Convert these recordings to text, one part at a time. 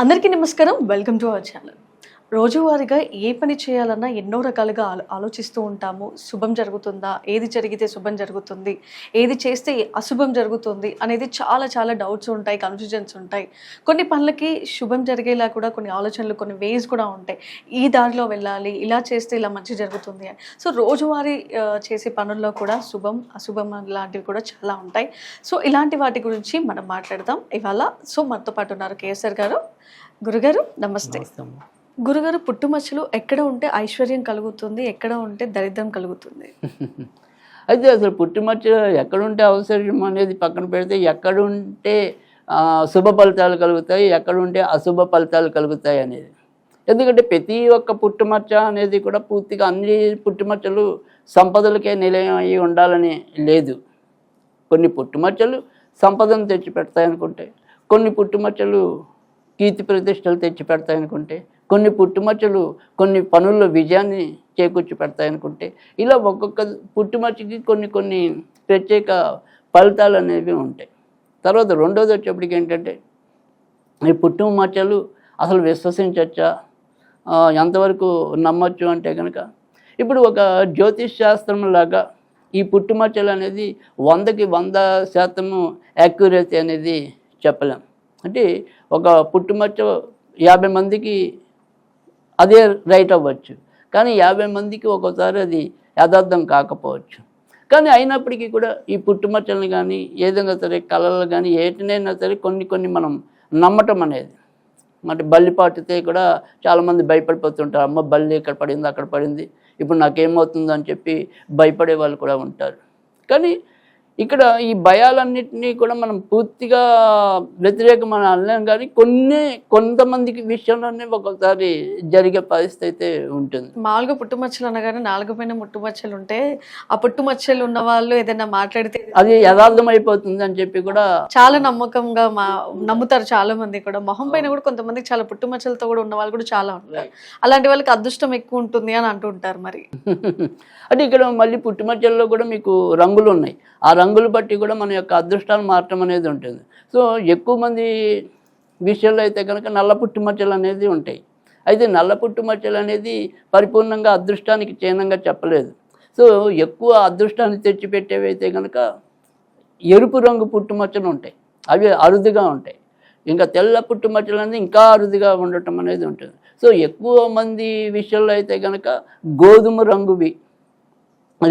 అందరికీ నమస్కారం. Welcome to our channel. రోజువారీగా ఏ పని చేయాలన్నా ఎన్నో రకాలుగా ఆలోచిస్తూ ఉంటాము. శుభం జరుగుతుందా, ఏది జరిగితే శుభం జరుగుతుంది, ఏది చేస్తే అశుభం జరుగుతుంది అనేది చాలా చాలా డౌట్స్ ఉంటాయి, కన్ఫ్యూజన్స్ ఉంటాయి. కొన్ని పనులకి శుభం జరిగేలా కూడా కొన్ని ఆలోచనలు, కొన్ని వేస్ కూడా ఉంటాయి. ఈ దారిలో వెళ్ళాలి, ఇలా చేస్తే ఇలా మంచి జరుగుతుంది అని. సో రోజువారీ చేసే పనుల్లో కూడా శుభం అశుభం లాంటివి కూడా చాలా ఉంటాయి. సో ఇలాంటి వాటి గురించి మనం మాట్లాడదాం ఇవాళ. సో మనతో పాటు ఉన్నారు కేఎస్ఆర్ గారు. గురుగారు నమస్తే. గురుగారు, పుట్టుమచ్చలు ఎక్కడ ఉంటే ఐశ్వర్యం కలుగుతుంది, ఎక్కడ ఉంటే దరిద్రం కలుగుతుంది? అయితే అసలు పుట్టుమచ్చ ఎక్కడుంటే అవసరం అనేది పక్కన పెడితే, ఎక్కడుంటే శుభ ఫలితాలు కలుగుతాయి, ఎక్కడుంటే అశుభ ఫలితాలు కలుగుతాయి అనేది. ఎందుకంటే ప్రతి ఒక్క పుట్టుమచ్చ అనేది కూడా పూర్తిగా అన్ని పుట్టుమచ్చలు సంపదలకే నిలయం అయి ఉండాలని లేదు. కొన్ని పుట్టుమచ్చలు సంపదను తెచ్చిపెడతాయనుకుంటే, కొన్ని పుట్టుమచ్చలు కీర్తి ప్రతిష్టలు తెచ్చి పెడతాయనుకుంటే, కొన్ని పుట్టుమచ్చలు కొన్ని పనుల్లో విజయాన్ని చేకూర్చి పెడతాయనుకుంటే, ఇలా ఒక్కొక్క పుట్టుమచ్చకి కొన్ని కొన్ని ప్రత్యేక ఫలితాలు అనేవి ఉంటాయి. తర్వాత రెండోది వచ్చేప్పటికి ఏంటంటే, ఈ పుట్టుమచ్చలు అసలు విశ్వసించచ్చా, ఎంతవరకు నమ్మచ్చు అంటే కనుక, ఇప్పుడు ఒక జ్యోతిష్ శాస్త్రం లాగా ఈ పుట్టుమచ్చలు అనేది 100కి 100% యాక్యురసీ అనేది చెప్పలేం. అంటే ఒక పుట్టుమచ్చ 50 మందికి అదే రైట్ అవ్వచ్చు, కానీ 50 మందికి ఒక్కోసారి అది యథార్థం కాకపోవచ్చు. కానీ అయినప్పటికీ కూడా ఈ పుట్టుమచ్చల్ని కానీ ఏదైనా సరే కళలు కానీ ఏటినైనా సరే కొన్ని మనం నమ్మటం అనేది, అంటే బల్లి పాటితే కూడా చాలామంది భయపడిపోతుంటారు. అమ్మ బల్లి ఇక్కడ పడింది, అక్కడ పడింది, ఇప్పుడు నాకేమవుతుందో అని చెప్పి భయపడే వాళ్ళు కూడా ఉంటారు. కానీ ఇక్కడ ఈ భయాలన్నింటినీ కూడా మనం పూర్తిగా వ్యతిరేకం అని అనలేం, కానీ కొంతమందికి విషయంలోనే ఒక్కొక్కసారి జరిగే పరిస్థితి అయితే ఉంటుంది. మామూలుగా పుట్టుమచ్చలు అనగానే 4 పైన ముట్టుమచ్చలు ఉంటే, ఆ పుట్టుమచ్చలు ఉన్న వాళ్ళు ఏదైనా మాట్లాడితే అది యథార్థం అయిపోతుంది అని చెప్పి కూడా చాలా నమ్మకంగా నమ్ముతారు చాలా మంది కూడా. మొహం పైన కూడా కొంతమందికి చాలా పుట్టుమచ్చలతో కూడా ఉన్న వాళ్ళు కూడా చాలా ఉంటారు. అలాంటి వాళ్ళకి అదృష్టం ఎక్కువ ఉంటుంది అని అంటుంటారు. మరి అంటే ఇక్కడ మళ్ళీ పుట్టుమచ్చల్లో కూడా మీకు రంగులు ఉన్నాయి. ఆ రంగులు బట్టి కూడా మన యొక్క అదృష్టాలు మారటం అనేది ఉంటుంది. సో ఎక్కువ మంది విషయాల్లో అయితే కనుక నల్ల పుట్టుమచ్చలు అనేది ఉంటాయి. అయితే నల్ల పుట్టుమచ్చలు అనేది పరిపూర్ణంగా అదృష్టానికి చిహ్నంగా చెప్పలేదు. సో ఎక్కువ అదృష్టాన్ని తెచ్చిపెట్టేవి అయితే కనుక ఎరుపు రంగు పుట్టుమచ్చలు ఉంటాయి, అవి అరుదుగా ఉంటాయి. ఇంకా తెల్ల పుట్టుమచ్చలు అనేది ఇంకా అరుదుగా ఉండటం అనేది ఉంటుంది. సో ఎక్కువ మంది విషయాల్లో అయితే కనుక గోధుమ రంగువి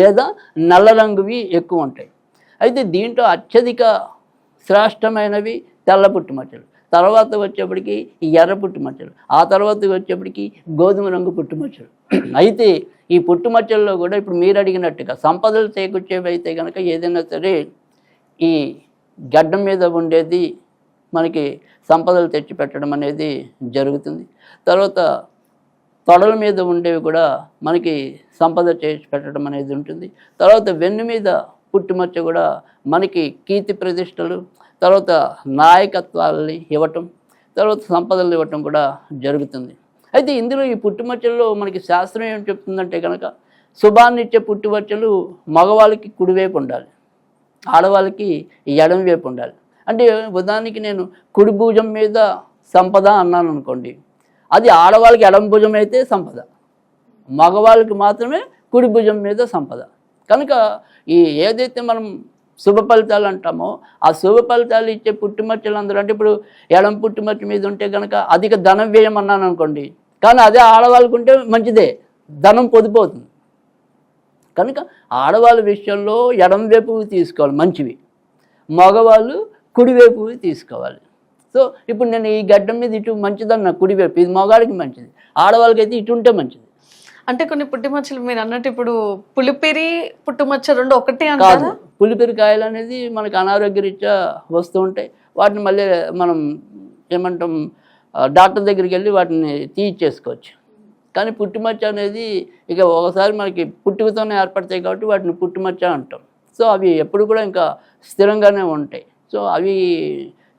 లేదా నల్ల రంగువి ఎక్కువ ఉంటాయి. అయితే దీంట్లో అత్యధిక శ్రేష్టమైనవి తెల్ల పుట్టుమచ్చలు, తర్వాత వచ్చేప్పటికి ఎర్ర పుట్టుమచ్చలు, ఆ తర్వాత వచ్చేప్పటికి గోధుమ రంగు పుట్టుమచ్చలు. అయితే ఈ పుట్టుమచ్చల్లో కూడా ఇప్పుడు మీరు అడిగినట్టుగా సంపదలు చేకూర్చేవి అయితే కనుక ఏదైనా సరే ఈ గడ్డం మీద ఉండేది మనకి సంపదలు తెచ్చిపెట్టడం అనేది జరుగుతుంది. తర్వాత తొడల మీద ఉండేవి కూడా మనకి సంపద చేసి పెట్టడం అనేది ఉంటుంది. తర్వాత వెన్ను మీద పుట్టుమచ్చ కూడా మనకి కీర్తి ప్రతిష్టలు, తర్వాత నాయకత్వాలని ఇవ్వటం, తర్వాత సంపదలు ఇవ్వటం కూడా జరుగుతుంది. అయితే ఇందులో ఈ పుట్టుమచ్చల్లో మనకి శాస్త్రం ఏం చెప్తుందంటే కనుక, శుభాన్ని ఇచ్చే పుట్టుమచ్చలు మగవాళ్ళకి కుడివైపు ఉండాలి, ఆడవాళ్ళకి ఎడం వైపు ఉండాలి. అంటే ఉదాహరణకి నేను కుడి భుజం మీద సంపద అన్నాను అనుకోండి, అది ఆడవాళ్ళకి ఎడం భుజం అయితే సంపద, మగవాళ్ళకి మాత్రమే కుడి భుజం మీద సంపద. కనుక ఈ ఏదైతే మనం శుభ ఫలితాలు అంటామో ఆ శుభ ఫలితాలు ఇచ్చే పుట్టుమచ్చలు అందరూ, అంటే ఇప్పుడు ఎడం పుట్టుమచ్చ మీద ఉంటే కనుక అధిక ధనం వ్యయం అన్నాను అనుకోండి, కానీ అదే ఆడవాళ్ళకు ఉంటే మంచిదే, ధనం పొదిపోతుంది. కనుక ఆడవాళ్ళ విషయంలో ఎడం వైపు తీసుకోవాలి మంచివి, మగవాళ్ళు కుడివైపు తీసుకోవాలి. సో ఇప్పుడు నేను ఈ గడ్డం మీద ఇటు మంచిదన్న కుడివైపు, ఇది మగవాడికి మంచిది, ఆడవాళ్ళకి అయితే ఇటు ఉంటే మంచిది. అంటే కొన్ని పుట్టుమచ్చలు మీరు అన్నట్టు ఇప్పుడు పులిపిరి పుట్టుమచ్చ రెండు ఒకటే అంటారా? పులిపిరి కాయలు అనేది మనకు అనారోగ్య రీత్యా వస్తూ ఉంటాయి. వాటిని మళ్ళీ మనం ఏమంటాం, డాక్టర్ దగ్గరికి వెళ్ళి వాటిని తీయించేసుకోవచ్చు. కానీ పుట్టుమచ్చ అనేది ఇక ఒకసారి మనకి పుట్టుకతోనే ఏర్పడతాయి కాబట్టి వాటిని పుట్టుమచ్చ అంటాం. సో అవి ఎప్పుడు కూడా ఇంకా స్థిరంగానే ఉంటాయి. సో అవి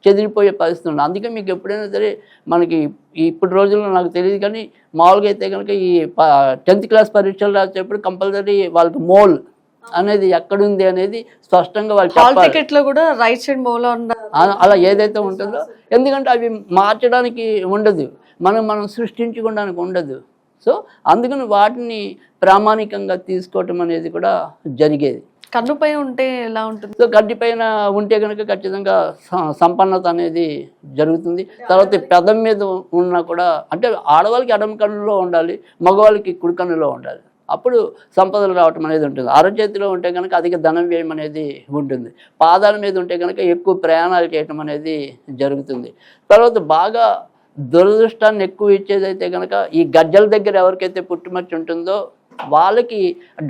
చెదిరిపోయే పరిస్థితి ఉంది. అందుకే మీకు ఎప్పుడైనా సరే మనకి ఇప్పుడు రోజుల్లో నాకు తెలియదు, కానీ మామూలుగా అయితే కనుక ఈ 10th క్లాస్ పరీక్షలు రాసేటప్పుడు కంపల్సరీ వాళ్ళకి మోల్ అనేది ఎక్కడుంది అనేది స్పష్టంగా వాళ్ళు చెప్పాలి. టికెట్ లో కూడా రైట్ సైడ్ మోల్ అలా ఏదైతే ఉంటుందో, ఎందుకంటే అవి మార్చడానికి ఉండదు, మనం సృష్టించుకోవడానికి ఉండదు. సో అందుకని వాటిని ప్రామాణికంగా తీసుకోవటం అనేది కూడా జరిగేది. కన్నుపై ఉంటే ఎలా ఉంటుంది? సో గడ్డి పైన ఉంటే కనుక ఖచ్చితంగా సంపన్నత అనేది జరుగుతుంది. తర్వాత పెదం మీద ఉన్నా కూడా, అంటే ఆడవాళ్ళకి ఎడమ కన్నులో ఉండాలి, మగవాళ్ళకి కుడి కన్నులో ఉండాలి, అప్పుడు సంపదలు రావటం అనేది ఉంటుంది. అరచేతిలో ఉంటే కనుక అధిక ధనం వ్యయం అనేది ఉంటుంది. పాదాల మీద ఉంటే కనుక ఎక్కువ ప్రయాణాలు చేయటం అనేది జరుగుతుంది. తర్వాత బాగా దురదృష్టాన్ని ఎక్కువ ఇచ్చేదైతే కనుక ఈ గజ్జల దగ్గర ఎవరికైతే పుట్టుమచ్చ ఉంటుందో వాళ్ళకి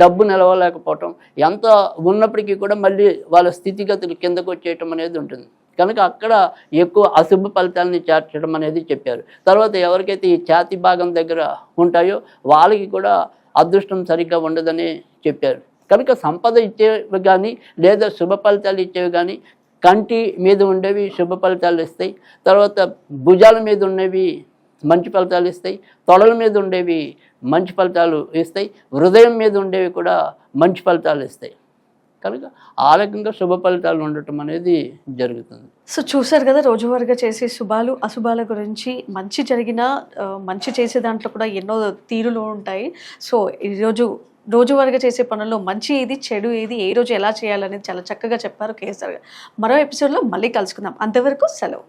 డబ్బు నిలవలేకపోవటం, ఎంత ఉన్నప్పటికీ కూడా మళ్ళీ వాళ్ళ స్థితిగతులు కిందకు వచ్చేయటం అనేది ఉంటుంది. కనుక అక్కడ ఎక్కువ అశుభ ఫలితాలని చేర్చడం అనేది చెప్పారు. తర్వాత ఎవరికైతే ఈ ఛాతీ భాగం దగ్గర ఉంటాయో వాళ్ళకి కూడా అదృష్టం సరిగ్గా ఉండదని చెప్పారు. కనుక సంపద ఇచ్చేవి కానీ లేదా శుభ ఫలితాలు ఇచ్చేవి కానీ కంటి మీద ఉండేవి శుభ ఫలితాలు ఇస్తాయి. తర్వాత భుజాల మీద ఉండేవి మంచి ఫలితాలు ఇస్తాయి, తొడల మీద ఉండేవి మంచి ఫలితాలు ఇస్తాయి, హృదయం మీద ఉండేవి కూడా మంచి ఫలితాలు ఇస్తాయి. కనుక ఆ రకంగా శుభ ఫలితాలు ఉండటం అనేది జరుగుతుంది. సో చూసారు కదా, రోజువారీగా చేసే శుభాలు అశుభాల గురించి. మంచి జరిగిన మంచి చేసే దాంట్లో కూడా ఎన్నో తీరులు ఉంటాయి. సో ఈరోజు రోజువారీగా చేసే పనుల్లో మంచి ఏది, చెడు ఏది, ఏ రోజు ఎలా చేయాలనేది చాలా చక్కగా చెప్పారు కేసీఆర్ గారు. మరో ఎపిసోడ్లో మళ్ళీ కలుసుకుందాం. అంతవరకు సెలవు.